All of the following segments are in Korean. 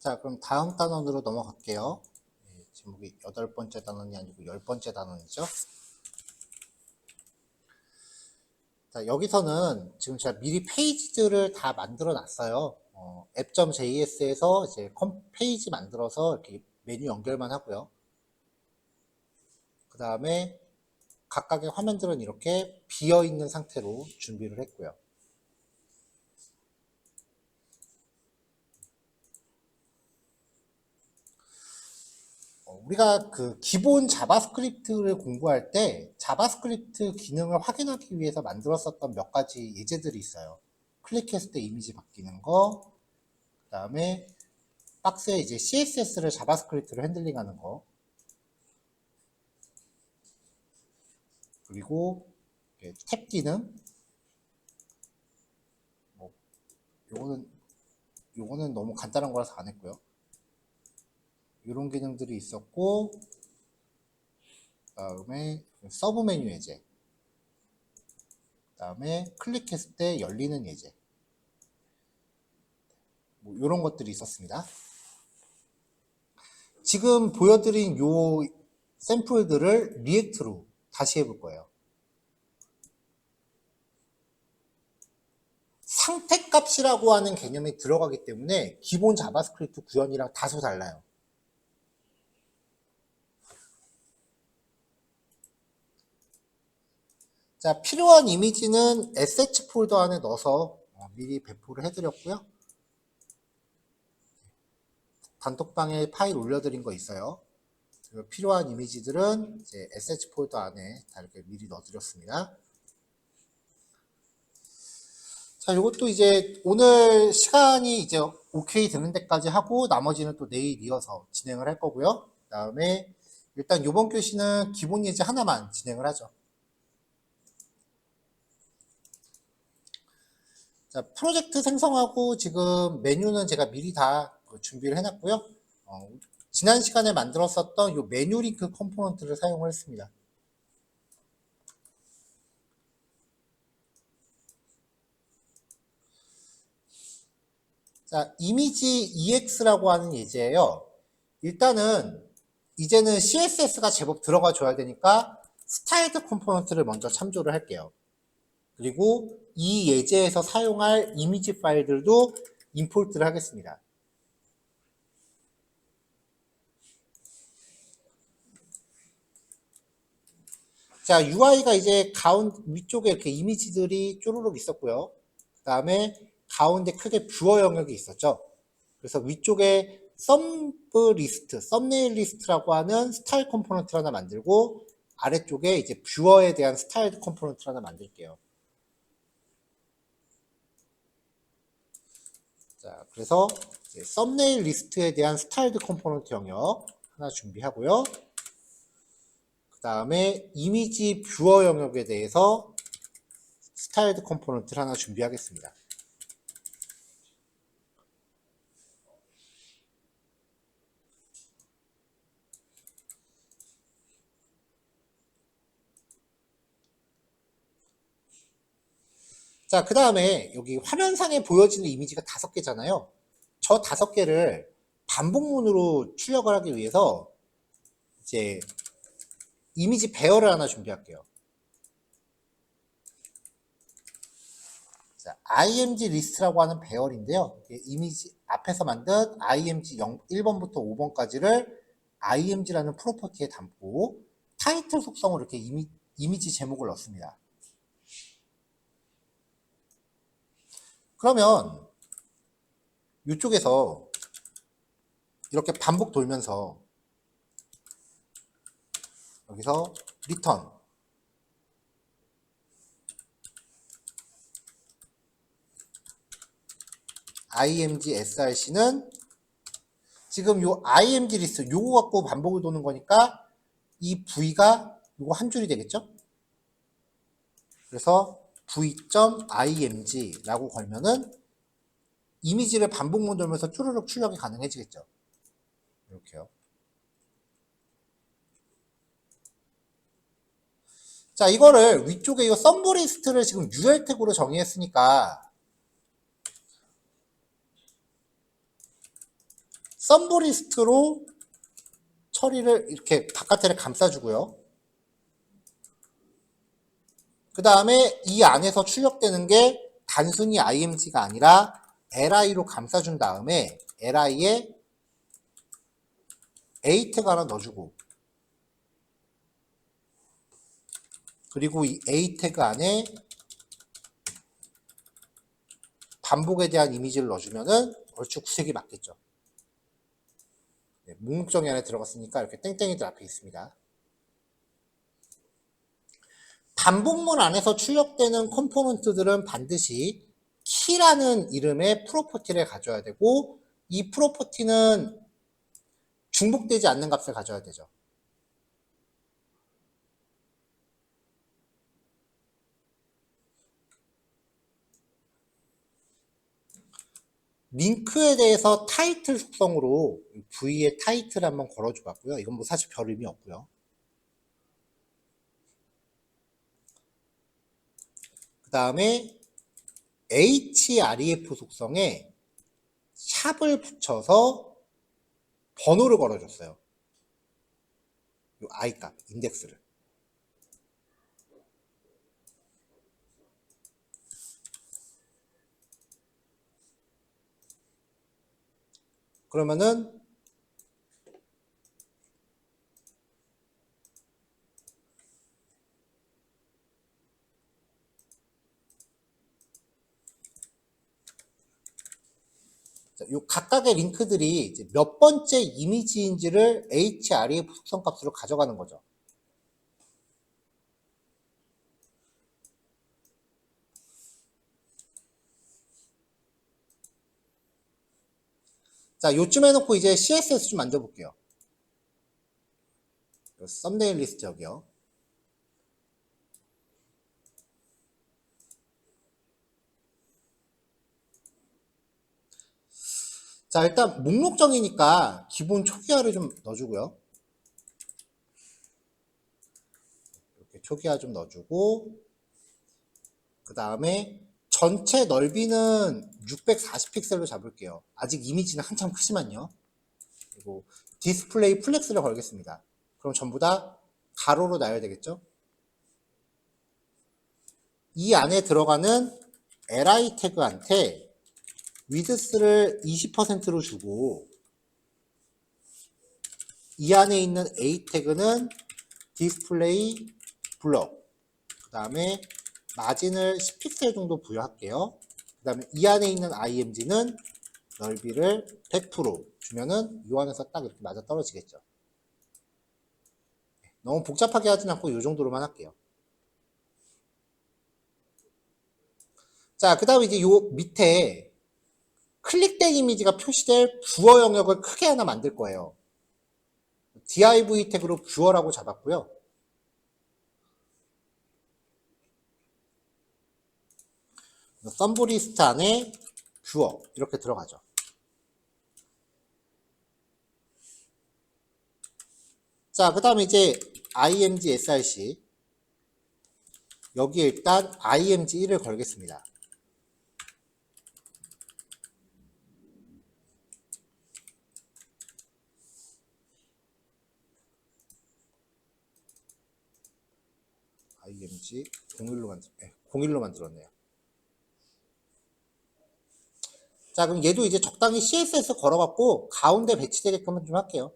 자, 그럼 다음 단원으로 넘어갈게요. 제목이 8번째 단원이 아니고 10번째 단원이죠. 자, 여기서는 지금 제가 미리 페이지들을 다 만들어 놨어요. app.js에서 이제 페이지 만들어서 이렇게 메뉴 연결만 하고요. 그 다음에 각각의 화면들은 이렇게 비어 있는 상태로 준비를 했고요. 우리가 그 기본 자바스크립트를 공부할 때 자바스크립트 기능을 확인하기 위해서 만들었었던 몇 가지 예제들이 있어요. 클릭했을 때 이미지 바뀌는 거, 그 다음에 박스에 이제 CSS를 자바스크립트로 핸들링하는 거, 그리고 탭 기능, 요거는 너무 간단한 거라서 안 했고요. 이런 기능들이 있었고, 그 다음에 서브 메뉴 예제, 그 다음에 클릭했을 때 열리는 예제, 이런 것들이 있었습니다. 지금 보여드린 요 샘플들을 리액트로 다시 해볼 거예요. 상태값이라고 하는 개념이 들어가기 때문에 기본 자바스크립트 구현이랑 다소 달라요. 자, 필요한 이미지는 assets 폴더 안에 넣어서 미리 배포를 해드렸고요. 단톡방에 파일 올려드린 거 있어요. 필요한 이미지들은 이제 assets 폴더 안에 다 이렇게 미리 넣어드렸습니다. 자, 이것도 이제 오늘 시간이 이제 오케이 되는 데까지 하고 나머지는 또 내일 이어서 진행을 할 거고요. 그 다음에 일단 이번 교시는 기본 예제 하나만 진행을 하죠. 자, 프로젝트 생성하고 지금 메뉴는 제가 미리 다 준비를 해놨고요. 지난 시간에 만들었었던 이 메뉴 링크 컴포넌트를 사용을 했습니다. 자, 이미지 EX라고 하는 예제예요. 일단은 이제는 CSS가 제법 들어가 줘야 되니까 스타일드 컴포넌트를 먼저 참조를 할게요. 그리고 이 예제에서 사용할 이미지 파일들도 임포트를 하겠습니다. 자, UI가 이제 위쪽에 이렇게 이미지들이 쪼르륵 있었고요. 그 다음에 가운데 크게 뷰어 영역이 있었죠. 그래서 위쪽에 썸네일 리스트라고 하는 스타일 컴포넌트 하나 만들고 아래쪽에 이제 뷰어에 대한 스타일 컴포넌트 하나 만들게요. 자, 그래서 이제 썸네일 리스트에 대한 스타일드 컴포넌트 영역 하나 준비하고요. 그 다음에 이미지 뷰어 영역에 대해서 스타일드 컴포넌트를 하나 준비하겠습니다. 자, 그 다음에 여기 화면상에 보여지는 이미지가 5개잖아요. 저 5개를 반복문으로 출력을 하기 위해서 이제 이미지 배열을 하나 준비할게요. 자, img 리스트라고 하는 배열인데요. 이미지 앞에서 만든 img 1번부터 5번까지를 img라는 프로퍼티에 담고 타이틀 속성으로 이렇게 이미지 제목을 넣습니다. 그러면 이쪽에서 이렇게 반복 돌면서 여기서 return img src는 지금 요 img 리스트 요거 갖고 반복을 도는 거니까 이 v가 요거 한 줄이 되겠죠? 그래서 v.img 라고 걸면은 이미지를 반복문 돌면서 쭈르륵 출력이 가능해지겠죠. 이렇게요. 자, 이거를 위쪽에 이 썸보 리스트를 지금 UL 태그로 정의했으니까 썸브리스트로 처리를 이렇게 바깥에를 감싸주고요. 그 다음에 이 안에서 출력되는 게 단순히 img가 아니라 li로 감싸준 다음에 li에 a 태그 하나 넣어주고, 그리고 이 a 태그 안에 반복에 대한 이미지를 넣어주면은 얼추 구색이 맞겠죠. 네, 목록 정의 안에 들어갔으니까 이렇게 땡땡이들 앞에 있습니다. 반복문 안에서 출력되는 컴포넌트들은 반드시 키라는 이름의 프로퍼티를 가져야 되고, 이 프로퍼티는 중복되지 않는 값을 가져야 되죠. 링크에 대해서 타이틀 속성으로 V에 타이틀 한번 걸어줘 봤고요. 이건 뭐 사실 별 의미 없고요. 그 다음에 href 속성에 샵을 붙여서 번호를 걸어줬어요. 이 i 값, 인덱스를. 그러면은 이 각각의 링크들이 이제 몇 번째 이미지인지를 href 속성 값으로 가져가는 거죠. 자, 요쯤 해놓고 이제 CSS 좀 만들어볼게요. 썸네일 리스트 여기요. 자, 일단 목록정이니까 기본 초기화를 좀 넣어주고요. 이렇게 초기화 좀 넣어주고, 그 다음에 전체 넓이는 640픽셀로 잡을게요. 아직 이미지는 한참 크지만요. 그리고 디스플레이 플렉스를 걸겠습니다. 그럼 전부 다 가로로 놔야 되겠죠? 이 안에 들어가는 li 태그한테 위드스를 20%로 주고, 이 안에 있는 a 태그는 디스플레이 블럭, 그 다음에 마진을 10픽셀 정도 부여할게요. 그 다음에 이 안에 있는 img는 넓이를 100% 주면은 이 안에서 딱 이렇게 맞아 떨어지겠죠. 너무 복잡하게 하진 않고 이 정도로만 할게요. 자, 그 다음에 이제 요 밑에 클릭된 이미지가 표시될 뷰어 영역을 크게 하나 만들 거예요. div 태그로 뷰어라고 잡았고요. 썸브리스트 안에 뷰어 이렇게 들어가죠. 자, 그 다음에 이제 img src 여기에 일단 img1을 걸겠습니다. img 01로 만들었네요. 자, 그럼 얘도 이제 적당히 CSS 걸어갖고 가운데 배치되게끔 좀 할게요.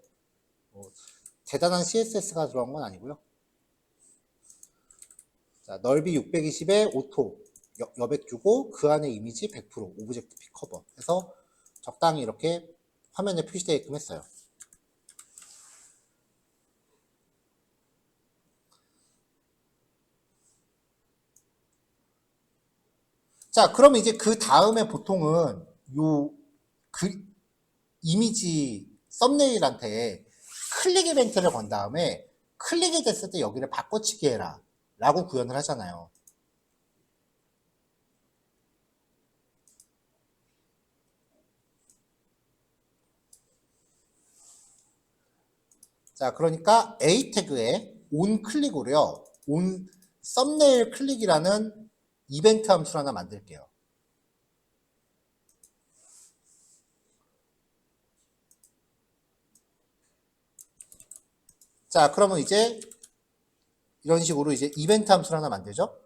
대단한 CSS가 들어간 건 아니고요. 자, 넓이 620에 오토 여백 주고 그 안에 이미지 100% 오브젝트 픽 커버 해서 적당히 이렇게 화면에 표시되게끔 했어요. 자, 그럼 이제 그 다음에 보통은 이미지 썸네일한테 클릭 이벤트를 건 다음에 클릭이 됐을 때 여기를 바꿔치기 해라 라고 구현을 하잖아요. 자, 그러니까 A 태그에 온 클릭으로요, 온 썸네일 클릭이라는 이벤트 함수를 하나 만들게요. 자, 그러면 이제 이런 식으로 이제 이벤트 함수를 하나 만들죠.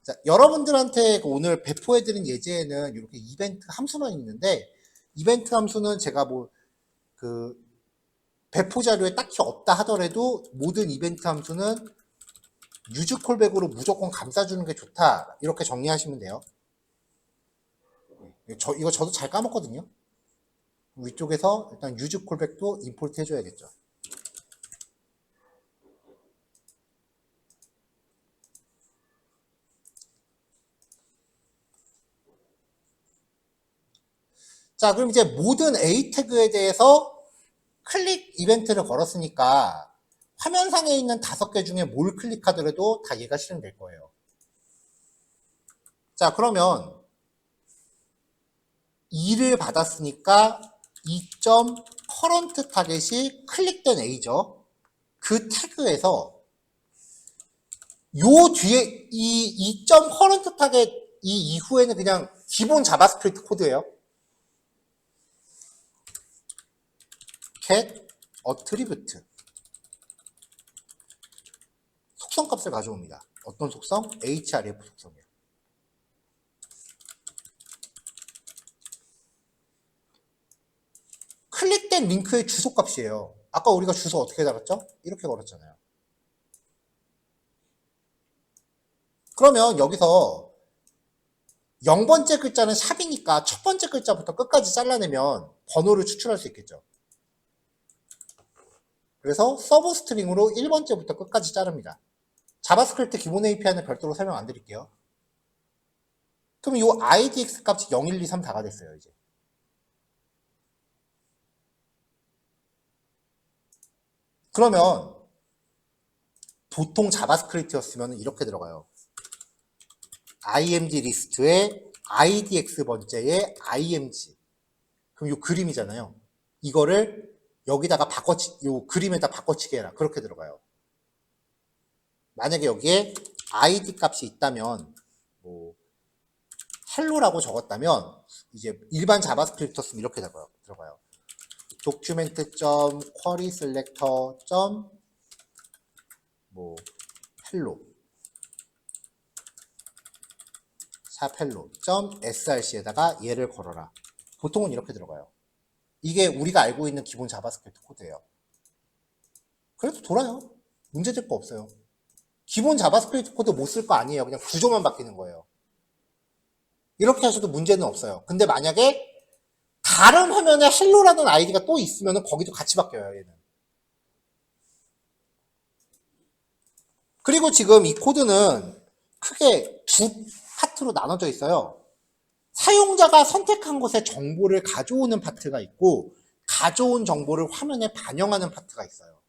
자, 여러분들한테 오늘 배포해드린 예제에는 이렇게 이벤트 함수만 있는데, 이벤트 함수는 제가 뭐, 배포 자료에 딱히 없다 하더라도 모든 이벤트 함수는 유즈 콜백으로 무조건 감싸주는 게 좋다. 이렇게 정리하시면 돼요. 이거 저도 잘 까먹거든요. 위쪽에서 일단 유즈 콜백도 임포트 해줘야겠죠. 자, 그럼 이제 모든 A 태그에 대해서 클릭 이벤트를 걸었으니까 화면상에 있는 5개 중에 뭘 클릭하더라도 다 얘가 실행될 거예요. 자, 그러면 2를 받았으니까 2.current 타겟이 클릭된 A죠. 그 태그에서 요 뒤에 이 2.current 타겟 이 이후에는 그냥 기본 자바스크립트 코드예요. get attribute 속성 값을 가져옵니다. 어떤 속성? href 속성이에요. 클릭된 링크의 주소 값이에요. 아까 우리가 주소 어떻게 달았죠? 이렇게 걸었잖아요. 그러면 여기서 0번째 글자는 샵이니까 첫 번째 글자부터 끝까지 잘라내면 번호를 추출할 수 있겠죠. 그래서 서브 스트링으로 1번째부터 끝까지 자릅니다. 자바스크립트 기본 API는 별도로 설명 안 드릴게요. 그럼 이 IDX 값이 0, 1, 2, 3 다가 됐어요, 이제. 그러면 보통 자바스크립트였으면 이렇게 들어가요. img 리스트에 idx 번째에 img. 그럼 이 그림이잖아요. 이거를 여기다가 요 그림에다 바꿔치기 해라. 그렇게 들어가요. 만약에 여기에 id 값이 있다면, 뭐, 헬로라고 적었다면, 이제 일반 자바스크립트였으면 이렇게 들어가요. document.query selector. 뭐, hello. 샵헬로 .src에다가 얘를 걸어라. 보통은 이렇게 들어가요. 이게 우리가 알고 있는 기본 자바스크립트 코드예요. 그래도 돌아요. 문제될 거 없어요. 기본 자바스크립트 코드 못 쓸 거 아니에요. 그냥 구조만 바뀌는 거예요. 이렇게 하셔도 문제는 없어요. 근데 만약에 다른 화면에 헬로라는 아이디가 또 있으면 거기도 같이 바뀌어요. 얘는. 그리고 지금 이 코드는 크게 두 파트로 나눠져 있어요. 사용자가 선택한 곳에 정보를 가져오는 파트가 있고 가져온 정보를 화면에 반영하는 파트가 있어요.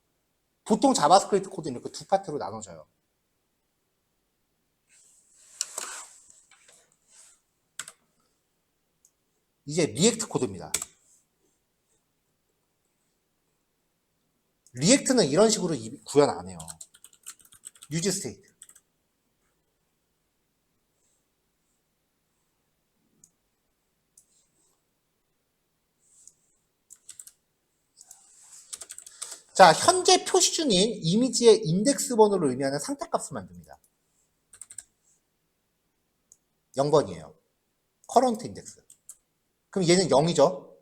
보통 자바스크립트 코드는 이렇게 두 파트로 나눠져요. 이제 리액트 코드입니다. 리액트는 이런 식으로 구현 안 해요. use state. 자, 현재 표시 중인 이미지의 인덱스 번호를 의미하는 상태값을 만듭니다. 0번이에요. current index. 그럼 얘는 0이죠?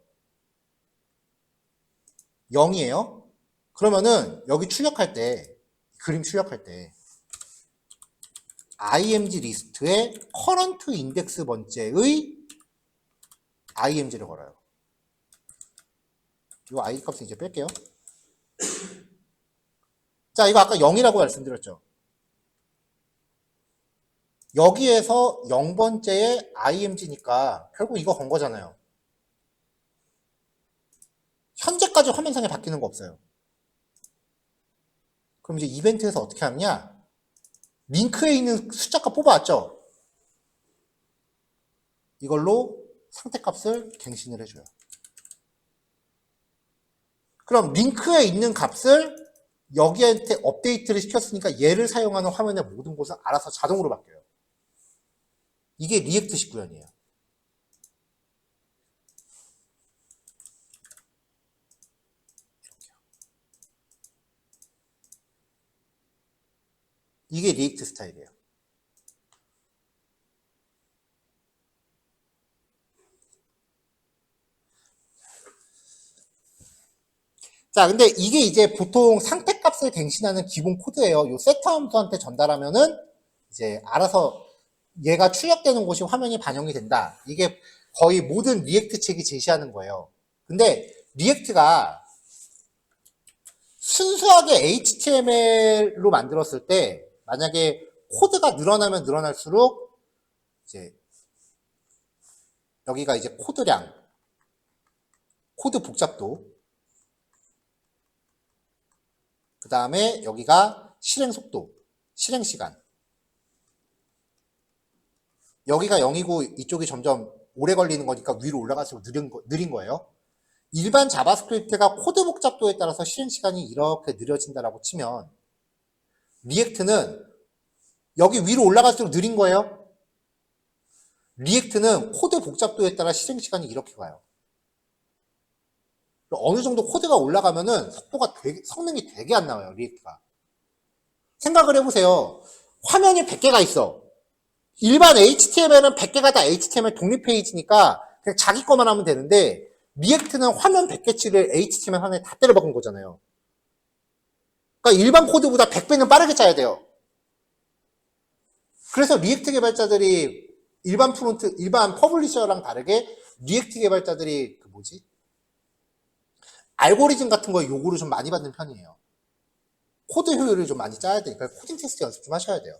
0이에요. 그러면은 여기 출력할 때, 그림 출력할 때 img 리스트에 current index 번째의 img를 걸어요. 이 id 값은 이제 뺄게요. 자, 이거 아까 0이라고 말씀드렸죠. 여기에서 0번째의 img니까 결국 이거 건 거잖아요. 현재까지 화면상에 바뀌는 거 없어요. 그럼 이제 이벤트에서 어떻게 하느냐? 링크에 있는 숫자값 뽑아왔죠? 이걸로 상태값을 갱신을 해줘요. 그럼 링크에 있는 값을 여기한테 업데이트를 시켰으니까 얘를 사용하는 화면의 모든 곳은 알아서 자동으로 바뀌어요. 이게 리액트식 구현이에요. 이게 리액트 스타일이에요. 자, 근데 이게 이제 보통 상태값을 갱신하는 기본 코드예요. 요 세트 함수한테 전달하면은 이제 알아서 얘가 출력되는 곳이 화면이 반영이 된다. 이게 거의 모든 리액트 책이 제시하는 거예요. 근데 리액트가 순수하게 HTML로 만들었을 때 만약에 코드가 늘어나면 늘어날수록 이제 여기가 이제 코드량, 코드 복잡도, 그 다음에 여기가 실행 속도, 실행 시간. 여기가 0이고 이쪽이 점점 오래 걸리는 거니까 위로 올라갈수록 느린 거예요. 일반 자바스크립트가 코드 복잡도에 따라서 실행 시간이 이렇게 느려진다라고 치면 리액트는 여기 위로 올라갈수록 느린 거예요. 리액트는 코드 복잡도에 따라 실행 시간이 이렇게 가요. 어느 정도 코드가 올라가면은 성능이 되게 안 나와요, 리액트가. 생각을 해보세요. 화면이 100개가 있어. 일반 HTML은 100개가 다 HTML 독립 페이지니까 그냥 자기 거만 하면 되는데 리액트는 화면 100개치를 HTML 하나에 다 때려박은 거잖아요. 그러니까 일반 코드보다 100배는 빠르게 짜야 돼요. 그래서 리액트 개발자들이 일반 퍼블리셔랑 다르게 리액트 개발자들이 알고리즘 같은 거 요구를 좀 많이 받는 편이에요. 코드 효율을 좀 많이 짜야 되니까 코딩 테스트 연습 좀 하셔야 돼요.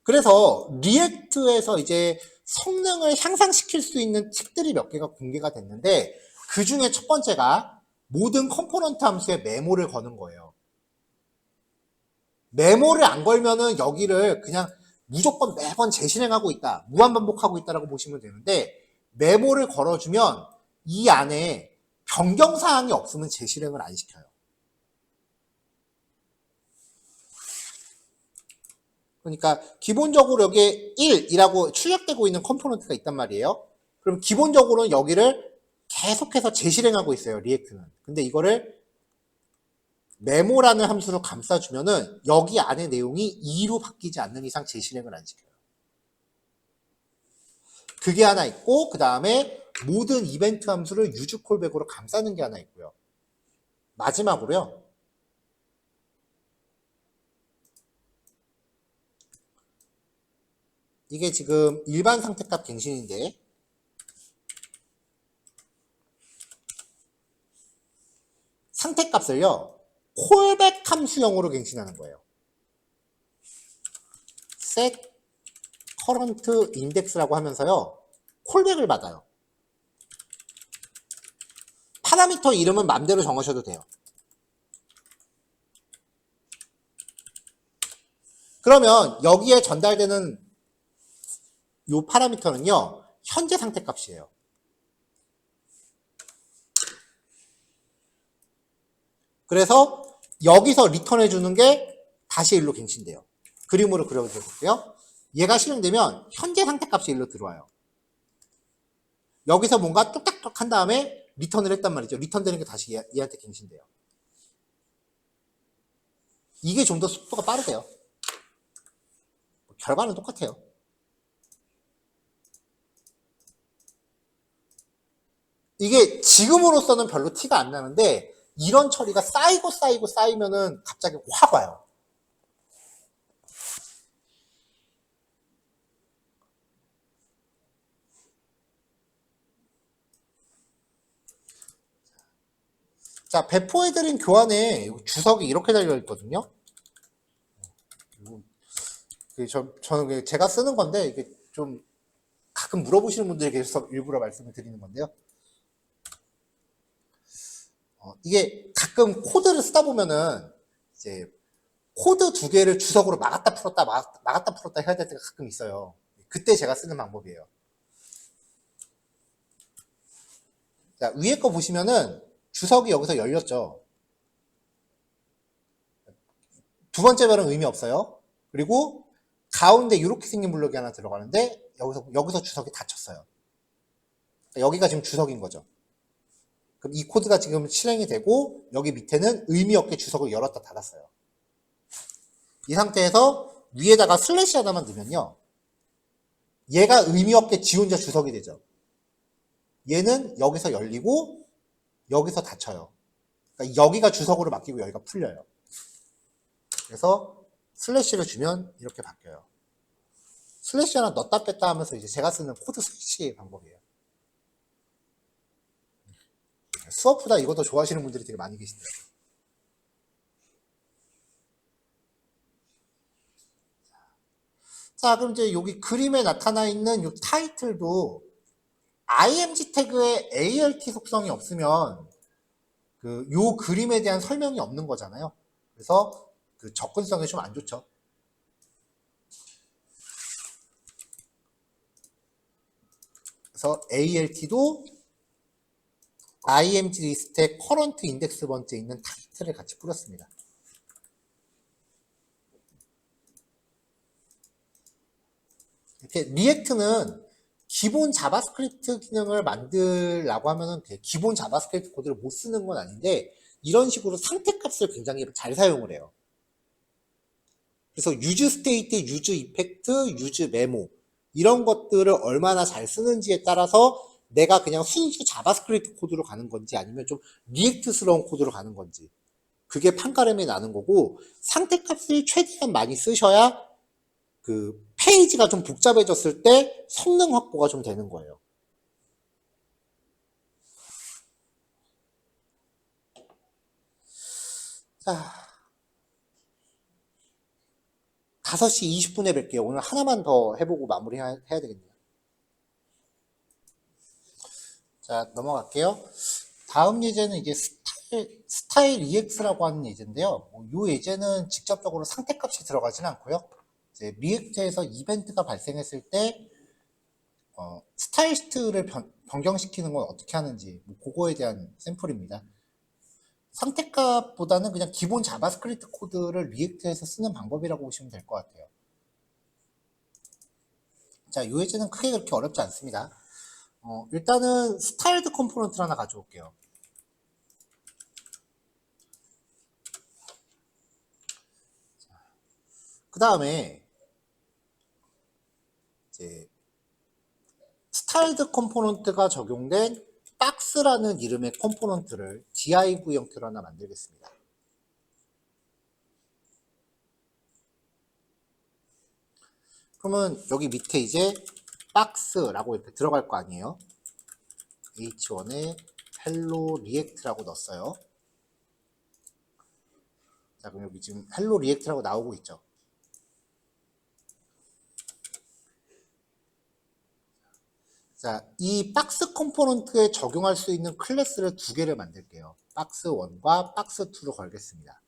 그래서 리액트에서 이제 성능을 향상시킬 수 있는 팁들이 몇 개가 공개가 됐는데 그 중에 첫 번째가 모든 컴포넌트 함수에 메모를 거는 거예요. 메모를 안 걸면은 여기를 그냥 무조건 매번 재실행하고 있다, 무한반복하고 있다라고 보시면 되는데 메모를 걸어주면 이 안에 변경사항이 없으면 재실행을 안 시켜요. 그러니까 기본적으로 여기에 1이라고 출력되고 있는 컴포넌트가 있단 말이에요. 그럼 기본적으로는 여기를 계속해서 재실행하고 있어요, 리액트는. 근데 이거를 메모라는 함수로 감싸주면은 여기 안에 내용이 2로 바뀌지 않는 이상 재실행을 안 시켜요. 그게 하나 있고, 그 다음에 모든 이벤트 함수를 유즈 콜백으로 감싸는 게 하나 있고요. 마지막으로요. 이게 지금 일반 상태값 갱신인데 상태값을요. 콜백 함수형으로 갱신하는 거예요. set current index라고 하면서요. 콜백을 받아요. 파라미터 이름은 맘대로 정하셔도 돼요. 그러면 여기에 전달되는 이 파라미터는요. 현재 상태값이에요. 그래서 여기서 리턴해 주는 게 다시 일로 갱신돼요. 그림으로 그려주세요. 얘가 실행되면 현재 상태값이 일로 들어와요. 여기서 뭔가 뚝딱뚝 한 다음에 리턴을 했단 말이죠. 리턴되는 게 다시 얘한테 갱신돼요. 이게 좀 더 속도가 빠르대요. 결과는 똑같아요. 이게 지금으로서는 별로 티가 안 나는데 이런 처리가 쌓이면은 갑자기 확 와요. 자, 배포해드린 교환에 주석이 이렇게 달려있거든요. 저는 제가 쓰는 건데 이게 좀 가끔 물어보시는 분들이 계셔서 일부러 말씀을 드리는 건데요. 이게 가끔 코드를 쓰다 보면은 이제 코드 두 개를 주석으로 막았다 풀었다 해야 될 때가 가끔 있어요. 그때 제가 쓰는 방법이에요. 자, 위에 거 보시면은 주석이 여기서 열렸죠. 두 번째 별은 의미 없어요. 그리고 가운데 이렇게 생긴 블록이 하나 들어가는데 여기서 주석이 닫혔어요. 여기가 지금 주석인 거죠. 그럼 이 코드가 지금 실행이 되고 여기 밑에는 의미 없게 주석을 열었다 닫았어요. 이 상태에서 위에다가 슬래시 하나만 넣으면요. 얘가 의미 없게 지 혼자 주석이 되죠. 얘는 여기서 열리고 여기서 닫혀요. 그러니까 여기가 주석으로 바뀌고 여기가 풀려요. 그래서 슬래시를 주면 이렇게 바뀌어요. 슬래시 하나 넣었다 뺐다 하면서 이제 제가 쓰는 코드 스위치 방법이에요. 수업보다 이거 더 좋아하시는 분들이 되게 많이 계시더라고요. 자, 그럼 이제 여기 그림에 나타나 있는 이 타이틀도 img 태그에 alt 속성이 없으면 요 그림에 대한 설명이 없는 거잖아요. 그래서 그 접근성이 좀 안 좋죠. 그래서 alt도 img 리스트에 current 인덱스 번째 있는 타이틀을 같이 뿌렸습니다. 이렇게 리액트는 기본 자바스크립트 기능을 만들라고 하면은 기본 자바스크립트 코드를 못 쓰는 건 아닌데 이런 식으로 상태값을 굉장히 잘 사용을 해요. 그래서 유즈 스테이트, 유즈 이펙트, 유즈 메모 이런 것들을 얼마나 잘 쓰는지에 따라서 내가 그냥 순수 자바스크립트 코드로 가는 건지 아니면 좀 리액트스러운 코드로 가는 건지 그게 판가름이 나는 거고 상태값을 최대한 많이 쓰셔야 그 페이지가 좀 복잡해졌을 때 성능 확보가 좀 되는 거예요. 자, 5시 20분에 뵐게요. 오늘 하나만 더 해보고 마무리해야 되겠네요. 자, 넘어갈게요. 다음 예제는 이제 스타일 EX라고 하는 예제인데요. 이 예제는 직접적으로 상태값이 들어가지는 않고요. 이제 리액트에서 이벤트가 발생했을 때 스타일 시트를 변경시키는 건 어떻게 하는지 그거에 대한 샘플입니다. 상태값보다는 그냥 기본 자바스크립트 코드를 리액트에서 쓰는 방법이라고 보시면 될 것 같아요. 자, 이 예제는 크게 그렇게 어렵지 않습니다. 일단은 스타일드 컴포넌트를 하나 가져올게요. 그 다음에 이제 스타일드 컴포넌트가 적용된 박스라는 이름의 컴포넌트를 div 형태로 하나 만들겠습니다. 그러면 여기 밑에 이제 박스라고 이렇게 들어갈 거 아니에요. h1에 hello react라고 넣었어요. 자, 그럼 여기 지금 hello react라고 나오고 있죠. 자, 이 박스 컴포넌트에 적용할 수 있는 클래스를 두 개를 만들게요. 박스1과 박스2로 걸겠습니다.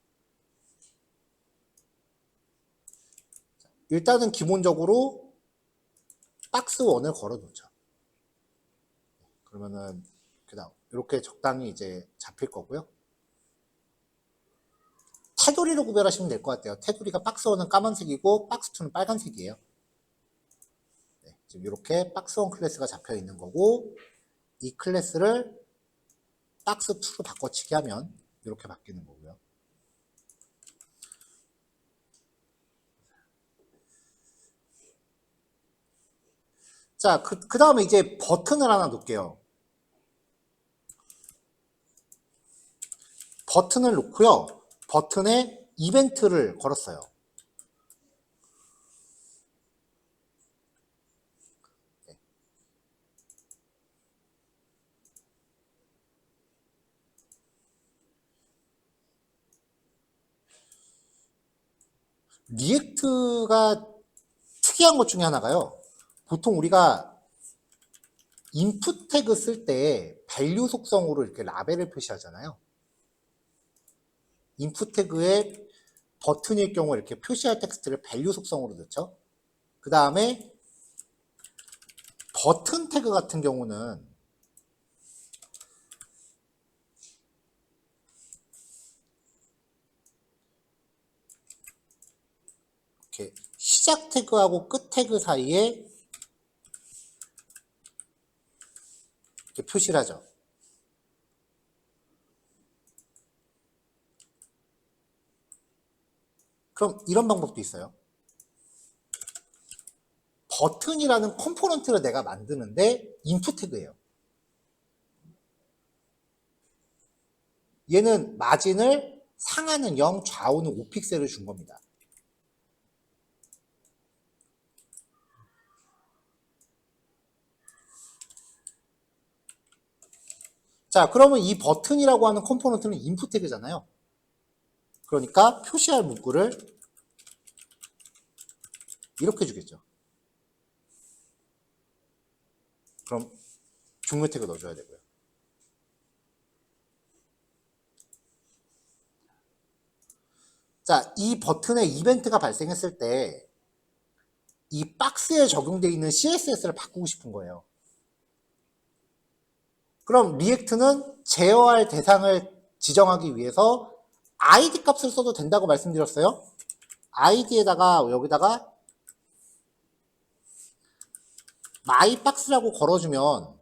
자, 일단은 기본적으로 박스1을 걸어놓죠. 그러면은 이렇게 적당히 이제 잡힐 거고요. 테두리로 구별하시면 될 것 같아요. 테두리가 박스1은 까만색이고 박스2는 빨간색이에요. 네, 지금 이렇게 박스1 클래스가 잡혀 있는 거고 이 클래스를 박스2로 바꿔치기 하면 이렇게 바뀌는 거고요. 자, 그 다음에 이제 버튼을 하나 놓을게요. 버튼을 놓고요. 버튼에 이벤트를 걸었어요. 네. 리액트가 특이한 것 중에 하나가요. 보통 우리가 인풋 태그 쓸 때 밸류 속성으로 이렇게 라벨을 표시하잖아요. 인풋 태그에 버튼일 경우 이렇게 표시할 텍스트를 밸류 속성으로 넣죠. 그 다음에 버튼 태그 같은 경우는 이렇게 시작 태그하고 끝 태그 사이에 이렇게 표시를 하죠. 그럼 이런 방법도 있어요. 버튼이라는 컴포넌트를 내가 만드는데 인풋 태그예요. 얘는 마진을 상하는 0, 좌우는 5픽셀을 준 겁니다. 자, 그러면 이 버튼이라고 하는 컴포넌트는 인풋 태그잖아요. 그러니까 표시할 문구를 이렇게 주겠죠. 그럼 종료 태그 넣어줘야 되고요. 자, 이 버튼에 이벤트가 발생했을 때 이 박스에 적용되어 있는 CSS를 바꾸고 싶은 거예요. 그럼 리액트는 제어할 대상을 지정하기 위해서 id 값을 써도 된다고 말씀드렸어요. id에다가 여기다가 mybox라고 걸어주면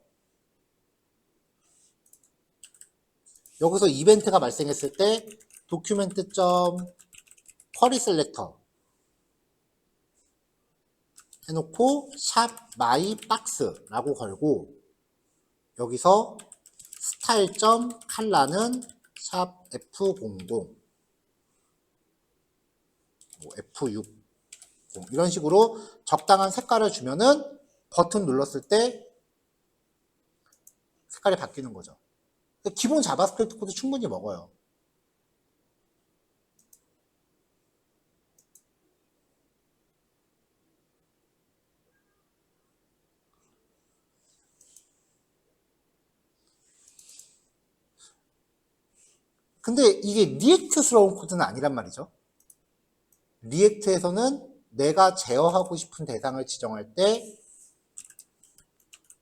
여기서 이벤트가 발생했을 때 document.querySelector 해놓고 샵 mybox라고 걸고 여기서 style.color는 샵 F00 F60 이런 식으로 적당한 색깔을 주면은 버튼 눌렀을 때 색깔이 바뀌는 거죠. 기본 자바스크립트 코드 충분히 먹어요. 근데 이게 리액트스러운 코드는 아니란 말이죠. 리액트에서는 내가 제어하고 싶은 대상을 지정할 때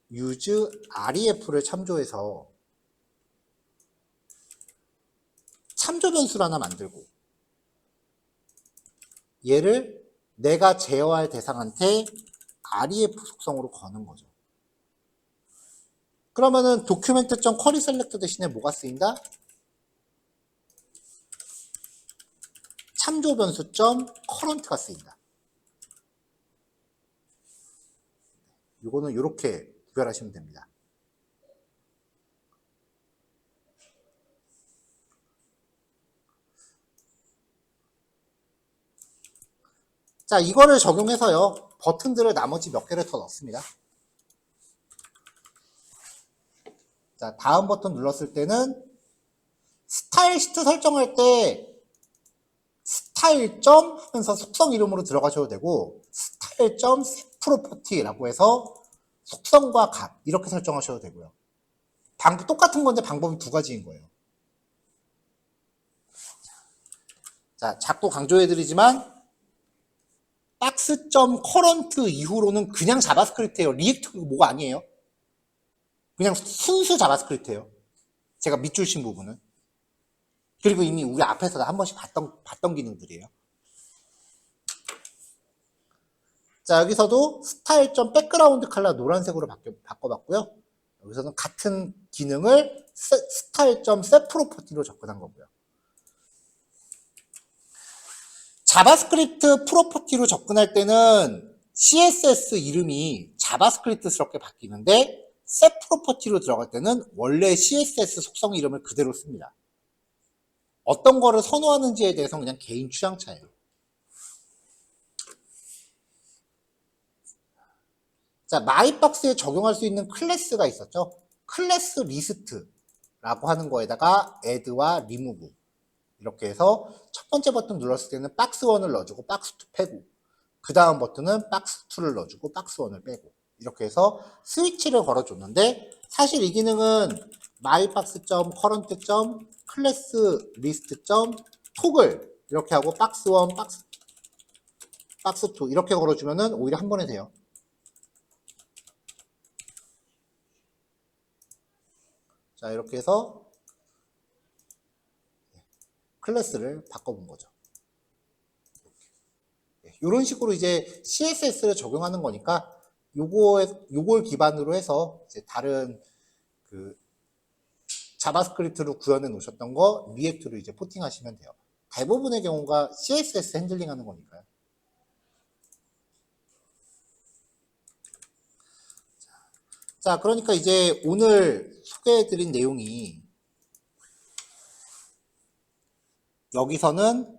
use ref를 참조해서 참조 변수를 하나 만들고 얘를 내가 제어할 대상한테 ref 속성으로 거는 거죠. 그러면은 document.querySelector 대신에 뭐가 쓰인다? 참조 변수 .current가 쓰인다. 이거는 이렇게 구별하시면 됩니다. 자, 이거를 적용해서요. 버튼들을 나머지 몇 개를 더 넣습니다. 자, 다음 버튼 눌렀을 때는 스타일 시트 설정할 때 스타일 점 하면서 속성 이름으로 들어가셔도 되고 스타일 점 setProperty라고 해서 속성과 값 이렇게 설정하셔도 되고요. 똑같은 건데 방법이 두 가지인 거예요. 자, 자꾸 강조해드리지만 박스.current 이후로는 그냥 자바스크립트예요. 리액트 뭐가 아니에요. 그냥 순수 자바스크립트예요. 제가 밑줄 친 부분은. 그리고 이미 우리 앞에서 한 번씩 봤던 기능들이에요. 자, 여기서도 style.background 컬러 노란색으로 바꿔봤고요. 여기서는 같은 기능을 style.setProperty로 접근한 거고요. 자바스크립트 프로퍼티로 접근할 때는 CSS 이름이 자바스크립트스럽게 바뀌는데 setProperty로 들어갈 때는 원래 CSS 속성 이름을 그대로 씁니다. 어떤 거를 선호하는지에 대해서는 그냥 개인 취향차예요. 자, 마이박스에 적용할 수 있는 클래스가 있었죠. 클래스 리스트라고 하는 거에다가 add와 remove 이렇게 해서 첫 번째 버튼 눌렀을 때는 박스1을 넣어주고 박스2 빼고 그 다음 버튼은 박스2를 넣어주고 박스1을 빼고 이렇게 해서 스위치를 걸어줬는데 사실 이 기능은 mybox.current.classList.toggle 이렇게 하고 박스1, 박스2 이렇게 걸어주면은 오히려 한 번에 돼요. 자, 이렇게 해서 클래스를 바꿔본 거죠. 이런 식으로 이제 CSS를 적용하는 거니까 요걸 기반으로 해서 이제 다른 그 자바스크립트로 구현해 놓으셨던 거 리액트로 이제 포팅하시면 돼요. 대부분의 경우가 CSS 핸들링 하는 거니까요. 자, 그러니까 이제 오늘 소개해드린 내용이 여기서는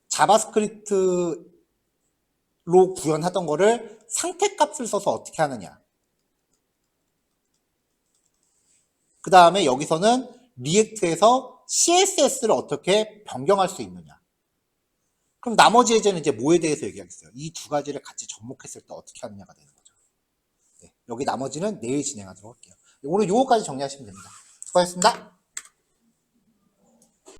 자바스크립트로 구현하던 거를 상태값을 써서 어떻게 하느냐. 그 다음에 여기서는 리액트에서 CSS를 어떻게 변경할 수 있느냐. 그럼 나머지 예제는 이제 뭐에 대해서 얘기하겠어요? 이 두 가지를 같이 접목했을 때 어떻게 하느냐가 되는 거죠. 네, 여기 나머지는 내일 진행하도록 할게요. 오늘 요거까지 정리하시면 됩니다. 수고하셨습니다.